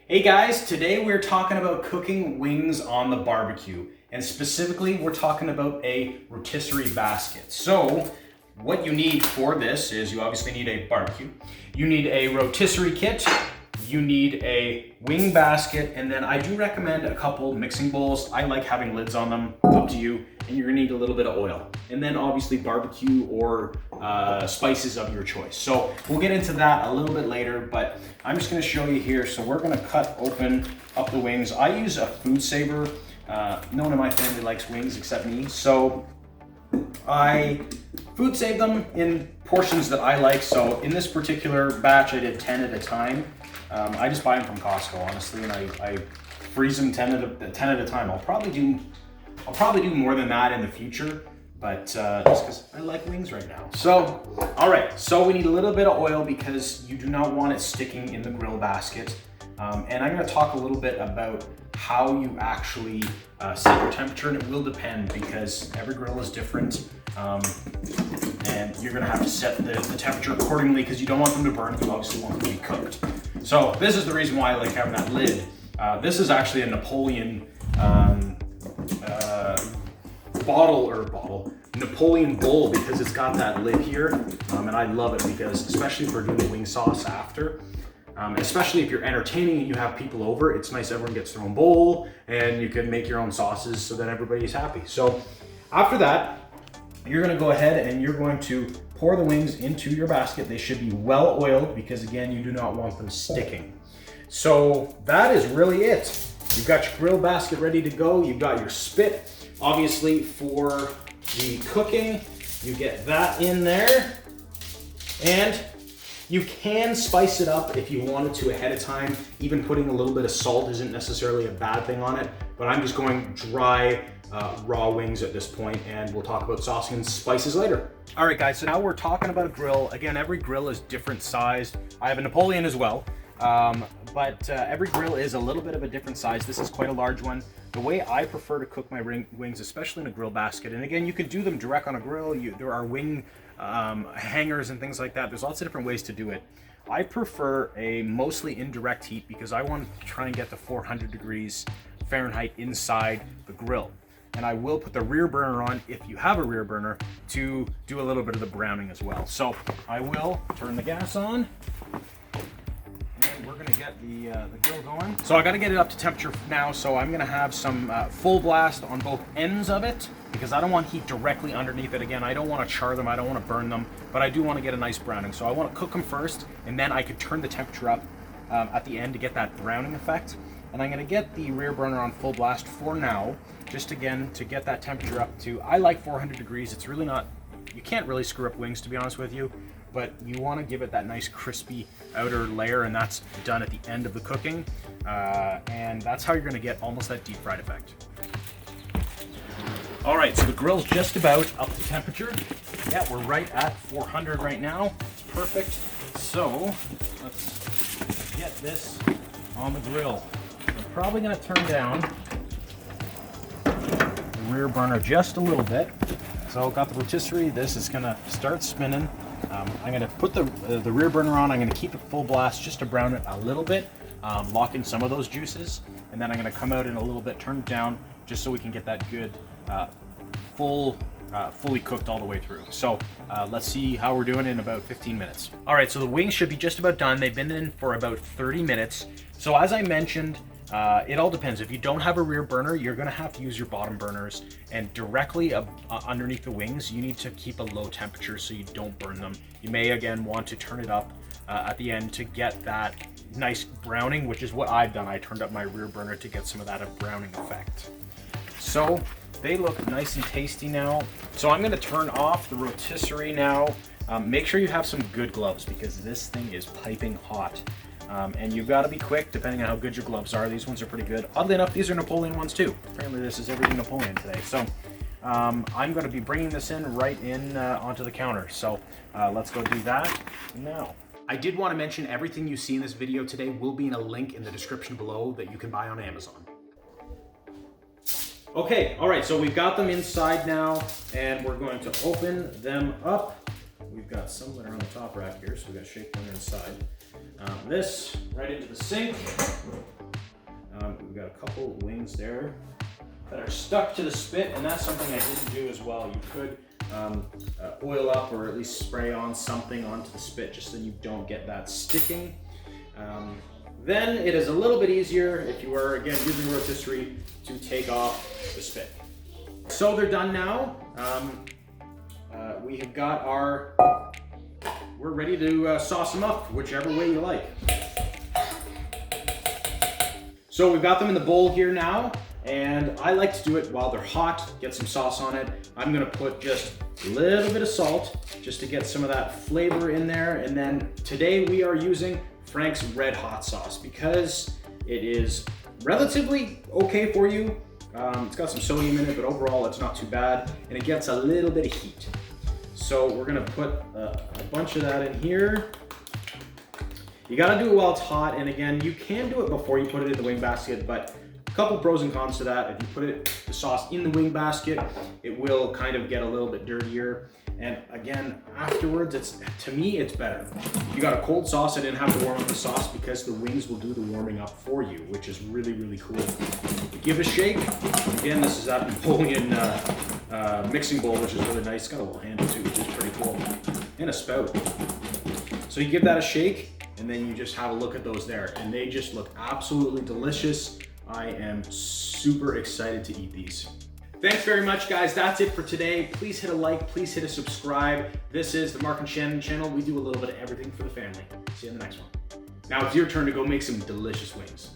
Hey guys, today we're talking about cooking wings on the barbecue, and specifically we're talking about a rotisserie basket. So what you need for this is you obviously need a barbecue, you need a rotisserie kit, you need a wing basket, and then I do recommend a couple mixing bowls. I like having lids on them, up to you, and you're gonna need a little bit of oil. And then obviously barbecue or spices of your choice. So we'll get into that a little bit later, but I'm just gonna show you here. So we're gonna cut open up the wings. I use a food saver. No one in my family likes wings except me. So I food save them in portions that I like. So in this particular batch, I did 10 at a time. I just buy them from Costco, honestly, and I freeze them 10 at a time. I'll probably do more than that in the future, but just because I like wings right now. So, all right, so we need a little bit of oil because you do not want it sticking in the grill basket. And I'm gonna talk a little bit about how you actually set your temperature, and it will depend because every grill is different. And you're gonna have to set the temperature accordingly because you don't want them to burn, you obviously want them to be cooked. So this is the reason why I like having that lid. This is actually a Napoleon Napoleon bowl because it's got that lid here, and I love it because, especially if we're doing the wing sauce after, especially if you're entertaining and you have people over, it's nice everyone gets their own bowl and you can make your own sauces so that everybody's happy. So after that, you're gonna go ahead and you're going to pour the wings into your basket. They should be well oiled because, again, you do not want them sticking. So that is really it. You've got your grill basket ready to go. You've got your spit, obviously, for the cooking. You get that in there. And you can spice it up if you wanted to ahead of time. Even putting a little bit of salt isn't necessarily a bad thing on it, but I'm just going dry raw wings at this point, and we'll talk about saucing and spices later. All right, guys, so now we're talking about a grill. Again, every grill is different sized. I have a Napoleon as well, but every grill is a little bit of a different size. This is quite a large one. The way I prefer to cook my wings, especially in a grill basket, and again, you can do them direct on a grill. There are wing hangers and things like that. There's lots of different ways to do it. I prefer a mostly indirect heat because I want to try and get to 400 degrees Fahrenheit inside the grill. And I will put the rear burner on, if you have a rear burner, to do a little bit of the browning as well. So I will turn the gas on, and we're gonna get the grill going. So I gotta get it up to temperature now, so I'm gonna have some full blast on both ends of it because I don't want heat directly underneath it. Again, I don't wanna char them, I don't wanna burn them, but I do wanna get a nice browning. So I wanna cook them first, and then I could turn the temperature up at the end to get that browning effect. And I'm gonna get the rear burner on full blast for now, just again to get that temperature up to, I like 400 degrees. It's really not, you can't really screw up wings, to be honest with you, but you wanna give it that nice crispy outer layer, and that's done at the end of the cooking. And that's how you're gonna get almost that deep fried effect. All right, so the grill's just about up to temperature. Yeah, we're right at 400 right now. It's perfect. So let's get this on the grill. I'm probably gonna turn down the rear burner just a little bit. So got the rotisserie, this is gonna start spinning. I'm gonna put the rear burner on, I'm gonna keep it full blast just to brown it a little bit, lock in some of those juices, and then I'm gonna come out in a little bit, turn it down, just so we can get that good, fully cooked all the way through. So let's see how we're doing in about 15 minutes. All right, so the wings should be just about done. They've been in for about 30 minutes. So as I mentioned, it all depends. If you don't have a rear burner, you're gonna have to use your bottom burners, and directly underneath the wings, you need to keep a low temperature so you don't burn them. You may again want to turn it up at the end to get that nice browning, which is what I've done. I turned up my rear burner to get some of that browning effect. So they look nice and tasty now. So I'm gonna turn off the rotisserie now. Make sure you have some good gloves because this thing is piping hot. And you've got to be quick depending on how good your gloves are. These ones are pretty good. Oddly enough, these are Napoleon ones too. Apparently this is everything Napoleon today. So I'm going to be bringing this in right in onto the counter. So let's go do that now. I did want to mention everything you see in this video today will be in a link in the description below that you can buy on Amazon. Okay, all right, so we've got them inside now, and we're going to open them up we've got some that are on the top rack here, so we've got shake one inside. This right into the sink. We've got a couple wings there that are stuck to the spit, and that's something I didn't do as well. You could oil up or at least spray on something onto the spit just so you don't get that sticking. Then it is a little bit easier if you are, again, using rotisserie to take off the spit. So they're done now. We have got we're ready to sauce them up whichever way you like. So we've got them in the bowl here now, and I like to do it while they're hot, get some sauce on it. I'm gonna put just a little bit of salt just to get some of that flavor in there. And then today we are using Frank's Red Hot sauce because it is relatively okay for you. It's got some sodium in it, but overall it's not too bad, and it gets a little bit of heat. So we're gonna put a bunch of that in here. You gotta do it while it's hot, and again, you can do it before you put it in the wing basket, but a couple pros and cons to that. If you put the sauce in the wing basket, it will kind of get a little bit dirtier. And again, afterwards, to me, it's better. If you got a cold sauce, I didn't have to warm up the sauce because the wings will do the warming up for you, which is really, really cool. Give it a shake. Again, this is that Napoleon mixing bowl, which is really nice. It's got a little handle too, which is pretty cool. And a spout. So you give that a shake, and then you just have a look at those there, and they just look absolutely delicious. I am super excited to eat these. Thanks very much, guys. That's it for today. Please hit a like, please hit a subscribe. This is the Mark and Shannon channel. We do a little bit of everything for the family. See you in the next one. Now it's your turn to go make some delicious wings.